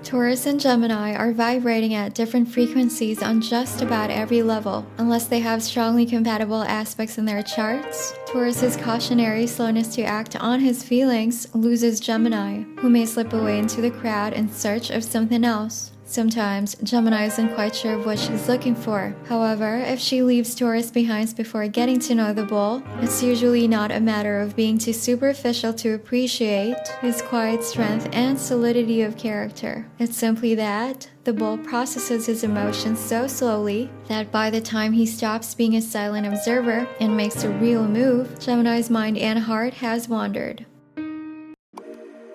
Taurus and Gemini are vibrating at different frequencies on just about every level. Unless they have strongly compatible aspects in their charts, Taurus's cautionary slowness to act on his feelings loses Gemini, who may slip away into the crowd in search of something else. Sometimes, Gemini isn't quite sure of what she's looking for. However, if she leaves Taurus behind before getting to know the bull, it's usually not a matter of being too superficial to appreciate his quiet strength and solidity of character. It's simply that the bull processes his emotions so slowly that by the time he stops being a silent observer and makes a real move, Gemini's mind and heart has wandered.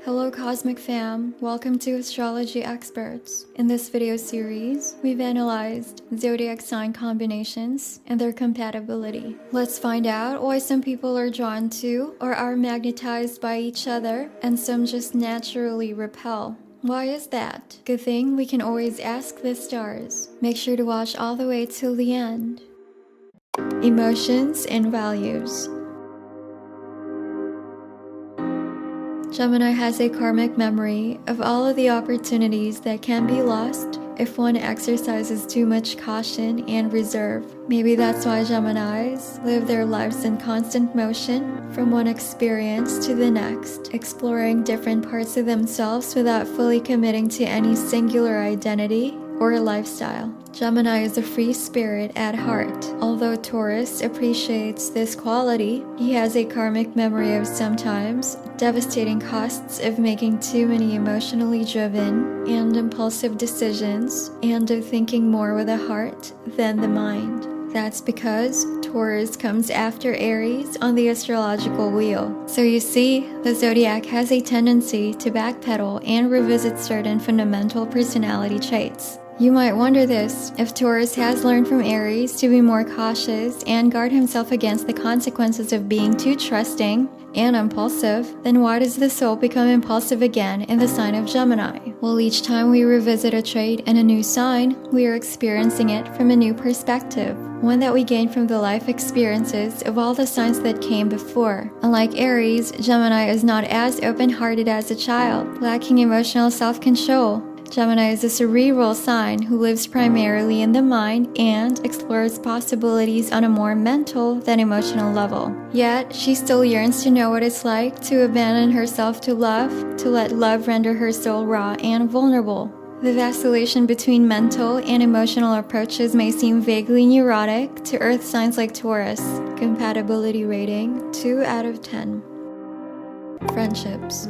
Hello Cosmic Fam, welcome to Astrology Experts. In this video series, we've analyzed zodiac sign combinations and their compatibility. Let's find out why some people are drawn to or are magnetized by each other and some just naturally repel. Why is that? Good thing we can always ask the stars. Make sure to watch all the way till the end. Emotions and values. Gemini has a karmic memory of all of the opportunities that can be lost if one exercises too much caution and reserve. Maybe that's why Geminis live their lives in constant motion from one experience to the next, exploring different parts of themselves without fully committing to any singular identity or lifestyle. Gemini is a free spirit at heart. Although Taurus appreciates this quality, he has a karmic memory of sometimes devastating costs of making too many emotionally driven and impulsive decisions, and of thinking more with the heart than the mind. That's because Taurus comes after Aries on the astrological wheel. So you see, the zodiac has a tendency to backpedal and revisit certain fundamental personality traits. You might wonder this: if Taurus has learned from Aries to be more cautious and guard himself against the consequences of being too trusting and impulsive, then why does the soul become impulsive again in the sign of Gemini? Well, each time we revisit a trait in a new sign, we are experiencing it from a new perspective, one that we gain from the life experiences of all the signs that came before. Unlike Aries, Gemini is not as open-hearted as a child, lacking emotional self-control. Gemini is a cerebral sign who lives primarily in the mind and explores possibilities on a more mental than emotional level. Yet, she still yearns to know what it's like to abandon herself to love, to let love render her soul raw and vulnerable. The vacillation between mental and emotional approaches may seem vaguely neurotic to Earth signs like Taurus. Compatibility rating 2 out of 10. Friendships.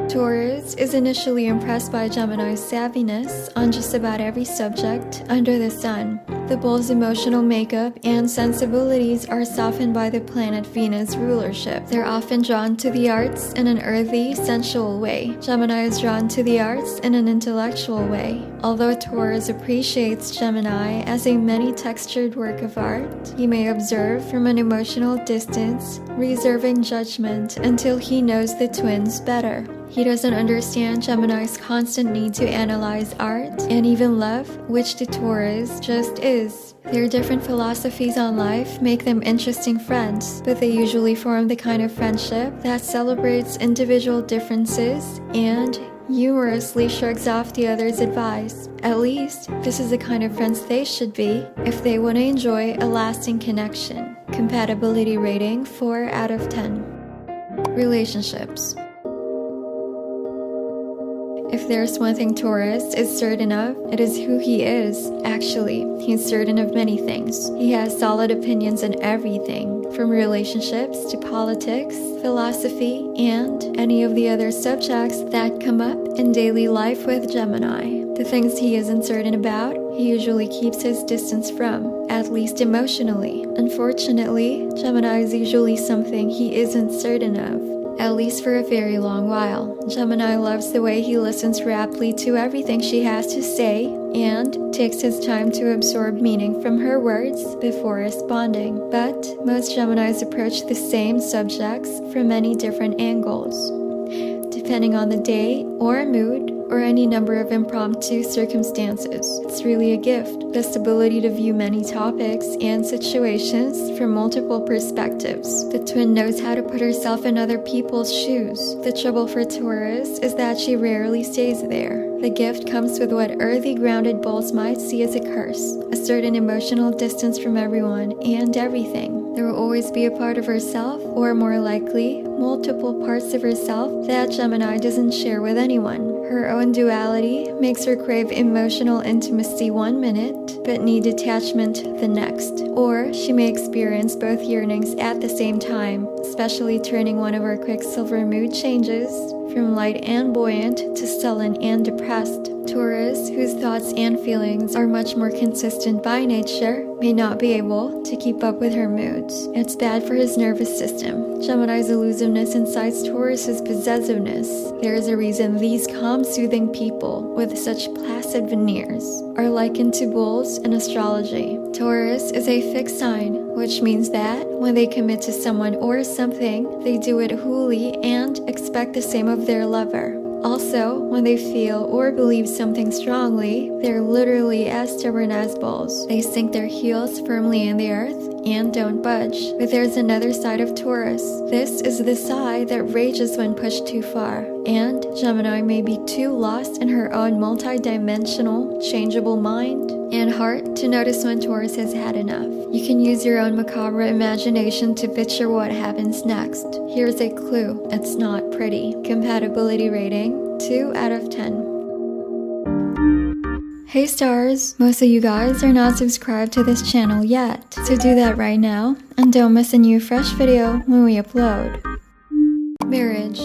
Taurus is initially impressed by Gemini's savviness on just about every subject under the sun. The bull's emotional makeup and sensibilities are softened by the planet Venus' rulership. They're often drawn to the arts in an earthy, sensual way. Gemini is drawn to the arts in an intellectual way. Although Taurus appreciates Gemini as a many-textured work of art, he may observe from an emotional distance, reserving judgment until he knows the twins better. He doesn't understand Gemini's constant need to analyze art and even love, which to Taurus just is. Their different philosophies on life make them interesting friends, but they usually form the kind of friendship that celebrates individual differences and humorously shrugs off the other's advice. At least, this is the kind of friends they should be if they want to enjoy a lasting connection. Compatibility rating 4 out of 10. Relationships. If there's one thing Taurus is certain of, it is who he is. Actually, he's certain of many things. He has solid opinions on everything, from relationships to politics, philosophy, and any of the other subjects that come up in daily life with Gemini. The things he isn't certain about, he usually keeps his distance from, at least emotionally. Unfortunately, Gemini is usually something he isn't certain of, at least for a very long while. Gemini loves the way he listens raptly to everything she has to say and takes his time to absorb meaning from her words before responding. But most Geminis approach the same subjects from many different angles. Depending on the day or mood, or any number of impromptu circumstances. It's really a gift, this ability to view many topics and situations from multiple perspectives. The twin knows how to put herself in other people's shoes. The trouble for Taurus is that she rarely stays there. The gift comes with what earthy grounded bulls might see as a curse, a certain emotional distance from everyone and everything. There will always be a part of herself, or more likely, multiple parts of herself that Gemini doesn't share with anyone. Her own duality makes her crave emotional intimacy one minute, but need detachment the next. Or she may experience both yearnings at the same time, especially turning one of her quicksilver mood changes from light and buoyant to sullen and depressed. Taurus, whose thoughts and feelings are much more consistent by nature, may not be able to keep up with her moods. It's bad for his nervous system. Gemini's elusiveness incites Taurus's possessiveness. There is a reason these calm, soothing people with such placid veneers are likened to bulls in astrology. Taurus is a fixed sign, which means that when they commit to someone or something, they do it wholly and expect the same of their lover. Also, when they feel or believe something strongly, they're literally as stubborn as bulls. They sink their heels firmly in the earth and don't budge. But there's another side of Taurus. This is the side that rages when pushed too far. And Gemini may be too lost in her own multi-dimensional, changeable mind and heart to notice when Taurus has had enough. You can use your own macabre imagination to picture what happens next. Here's a clue. It's not pretty. Compatibility rating, 2 out of 10. Hey stars, most of you guys are not subscribed to this channel yet, so do that right now and don't miss a new fresh video when we upload. Marriage.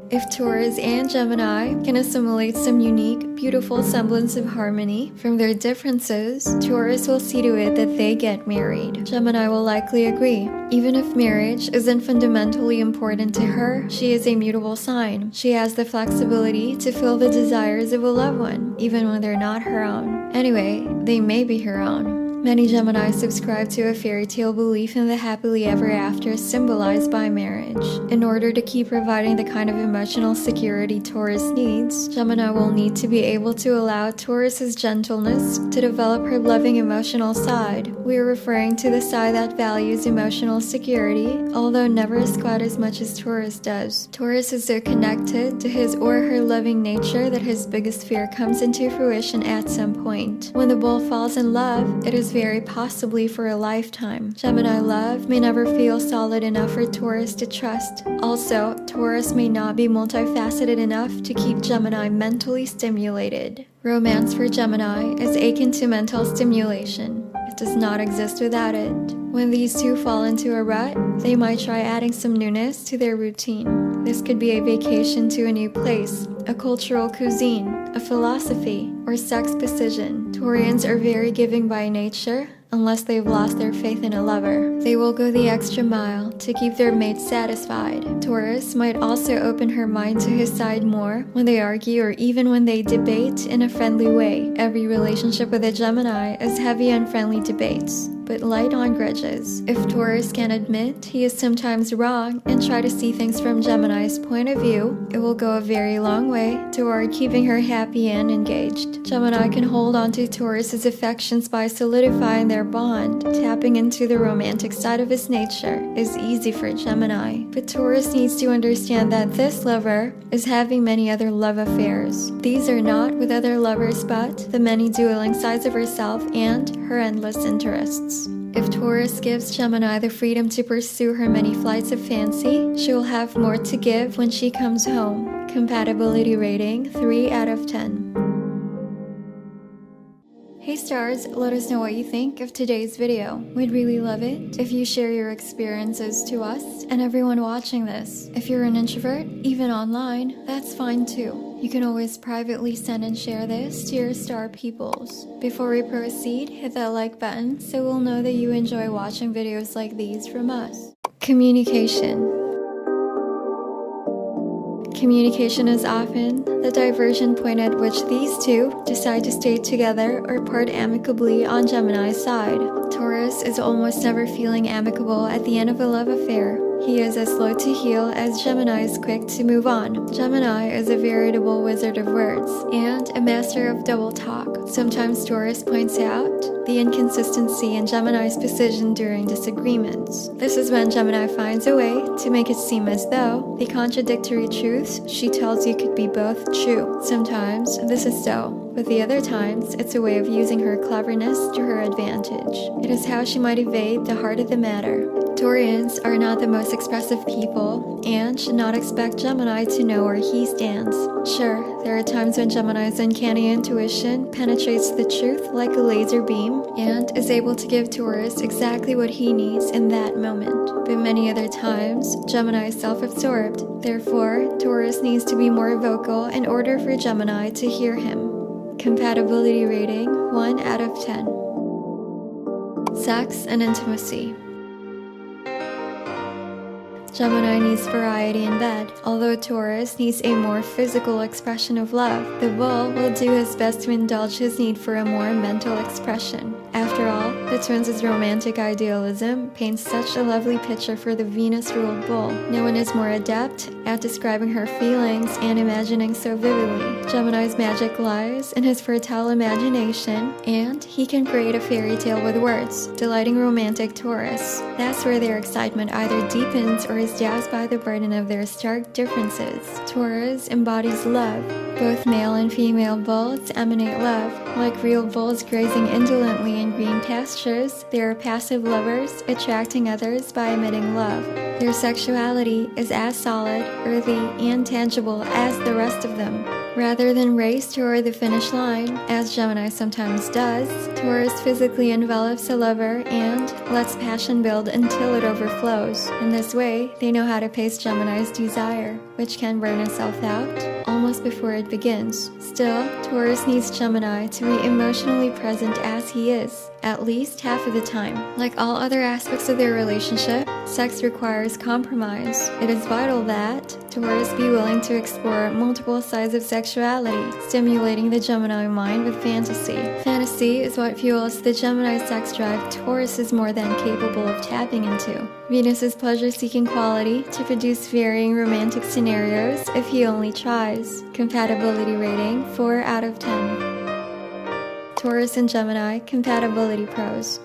If Taurus and Gemini can assimilate some unique, beautiful semblance of harmony from their differences, Taurus will see to it that they get married. Gemini will likely agree. Even if marriage isn't fundamentally important to her, she is a mutable sign. She has the flexibility to fill the desires of a loved one, even when they're not her own. Anyway, they may be her own. Many Gemini subscribe to a fairy tale belief in the happily ever after symbolized by marriage. In order to keep providing the kind of emotional security Taurus needs, Gemini will need to be able to allow Taurus's gentleness to develop her loving emotional side. We are referring to the side that values emotional security, although never as quite as much as Taurus does. Taurus is so connected to his or her loving nature that his biggest fear comes into fruition at some point. When the bull falls in love, it is very possibly for a lifetime. Gemini love may never feel solid enough for Taurus to trust. Also, Taurus may not be multifaceted enough to keep Gemini mentally stimulated. Romance for Gemini is akin to mental stimulation. It does not exist without it. When these two fall into a rut, they might try adding some newness to their routine. This could be a vacation to a new place, a cultural cuisine, a philosophy, or sex precision. Taurians are very giving by nature, unless they've lost their faith in a lover. They will go the extra mile to keep their mate satisfied. Taurus might also open her mind to his side more when they argue or even when they debate in a friendly way. Every relationship with a Gemini is heavy on friendly debates, but light on grudges. If Taurus can admit he is sometimes wrong and try to see things from Gemini's point of view, it will go a very long way toward keeping her happy and engaged. Gemini can hold on to Taurus's affections by solidifying their bond. Tapping into the romantic side of his nature is easy for Gemini, but Taurus needs to understand that this lover is having many other love affairs. These are not with other lovers, but the many dueling sides of herself and her endless interests. If Taurus gives Gemini the freedom to pursue her many flights of fancy, she will have more to give when she comes home. Compatibility rating, 3 out of 10. Hey stars, let us know what you think of today's video. We'd really love it if you share your experiences to us and everyone watching this. If you're an introvert, even online, that's fine too. You can always privately send and share this to your star peoples. Before we proceed, hit that like button so we'll know that you enjoy watching videos like these from us. Communication. Communication is often the diversion point at which these two decide to stay together or part amicably on Gemini's side. Taurus is almost never feeling amicable at the end of a love affair. He is as slow to heal as Gemini is quick to move on. Gemini is a veritable wizard of words and a master of double talk. Sometimes Taurus points out the inconsistency in Gemini's precision during disagreements. This is when Gemini finds a way to make it seem as though the contradictory truths she tells you could be both true. Sometimes this is so, but the other times it's a way of using her cleverness to her advantage. It is how she might evade the heart of the matter. Taurians are not the most expressive people and should not expect Gemini to know where he stands. Sure, there are times when Gemini's uncanny intuition penetrates the truth like a laser beam and is able to give Taurus exactly what he needs in that moment. But many other times, Gemini is self-absorbed. Therefore, Taurus needs to be more vocal in order for Gemini to hear him. Compatibility rating 1 out of 10. Sex and intimacy. Gemini needs variety in bed. Although Taurus needs a more physical expression of love, the bull will do his best to indulge his need for a more mental expression. After all, the twins' romantic idealism paints such a lovely picture for the Venus-ruled bull. No one is more adept at describing her feelings and imagining so vividly. Gemini's magic lies in his fertile imagination, and he can create a fairy tale with words, delighting romantic Taurus. That's where their excitement either deepens or is doused by the burden of their stark differences. Taurus embodies love. Both male and female bulls emanate love. Like real bulls grazing indolently in green pastures, they are passive lovers, attracting others by emitting love. Their sexuality is as solid, earthy, and tangible as the rest of them. Rather than race toward the finish line, as Gemini sometimes does, Taurus physically envelops a lover and lets passion build until it overflows. In this way, they know how to pace Gemini's desire, which can burn itself out almost before it begins. Still, Taurus needs Gemini to be emotionally present as he is, at least half of the time. Like all other aspects of their relationship, sex requires compromise. It is vital that Taurus be willing to explore multiple sides of sexuality, stimulating the Gemini mind with fantasy. Fantasy is what fuels the Gemini sex drive Taurus is more than capable of tapping into. Venus's pleasure-seeking quality to produce varying romantic scenarios if he only tries. Compatibility rating 4 out of 10. Taurus and Gemini compatibility pros.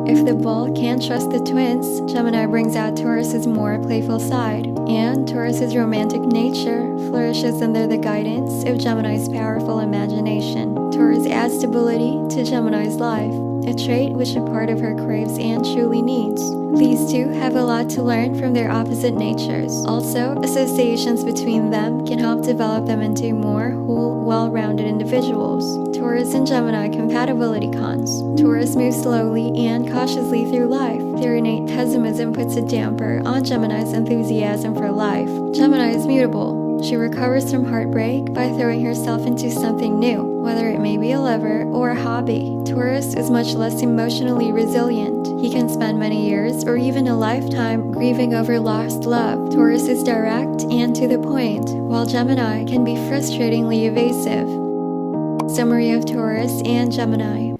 If the bull can't trust the twins, Gemini brings out Taurus's more playful side, and Taurus's romantic nature flourishes under the guidance of Gemini's powerful imagination. Taurus adds stability to Gemini's life, a trait which a part of her craves and truly needs. These two have a lot to learn from their opposite natures. Also, associations between them can help develop them into more whole, well-rounded individuals. Taurus and Gemini compatibility cons. Taurus moves slowly and cautiously through life. Their innate pessimism puts a damper on Gemini's enthusiasm for life. Gemini is mutable. She recovers from heartbreak by throwing herself into something new, whether it may be a lover or a hobby. Taurus is much less emotionally resilient. He can spend many years or even a lifetime grieving over lost love. Taurus is direct and to the point, while Gemini can be frustratingly evasive. Summary of Taurus and Gemini.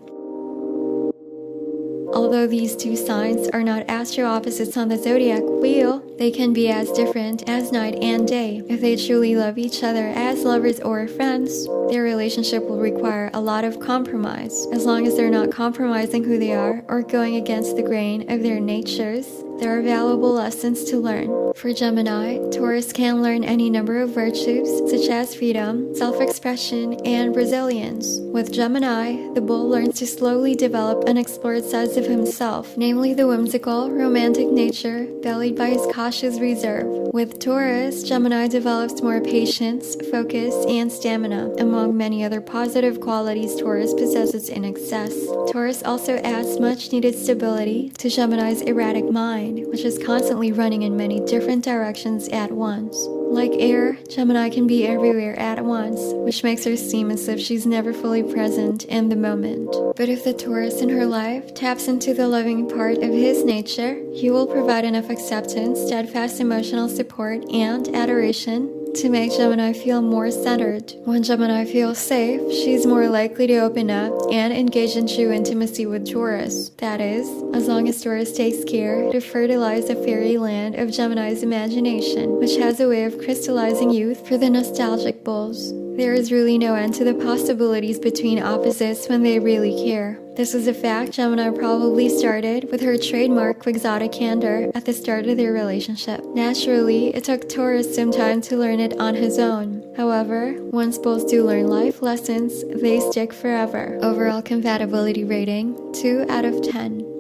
Although these two signs are not astro opposites on the zodiac wheel, they can be as different as night and day. If they truly love each other as lovers or friends, their relationship will require a lot of compromise. As long as they're not compromising who they are or going against the grain of their natures, there are valuable lessons to learn. For Gemini, Taurus can learn any number of virtues such as freedom, self-expression, and resilience. With Gemini, the bull learns to slowly develop unexplored sides of himself, namely the whimsical, romantic nature bellied by his cautious reserve. With Taurus, Gemini develops more patience, focus, and stamina, among many other positive qualities Taurus possesses in excess. Taurus also adds much-needed stability to Gemini's erratic mind, which is constantly running in many different directions at once. Like air, Gemini can be everywhere at once, which makes her seem as if she's never fully present in the moment. But if the Taurus in her life taps into the loving part of his nature, he will provide enough acceptance, steadfast emotional support, and adoration to make Gemini feel more centered. When Gemini feels safe, she's more likely to open up and engage in true intimacy with Taurus. That is, as long as Taurus takes care to fertilize the fairyland of Gemini's imagination, which has a way of crystallizing youth for the nostalgic bulls. There is really no end to the possibilities between opposites when they really care. This is a fact Gemini probably started with her trademark quixotic candor at the start of their relationship. Naturally, it took Taurus some time to learn it on his own. However, once both do learn life lessons, they stick forever. Overall compatibility rating, 2 out of 10.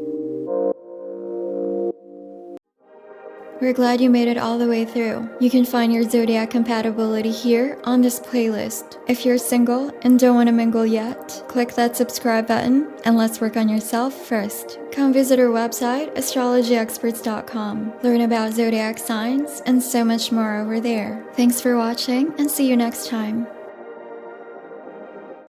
We're glad you made it all the way through. You can find your zodiac compatibility here on this playlist. If you're single and don't want to mingle yet, click that subscribe button and let's work on yourself first. Come visit our website, astrologyexperts.com. Learn about zodiac signs and so much more over there. Thanks for watching and see you next time.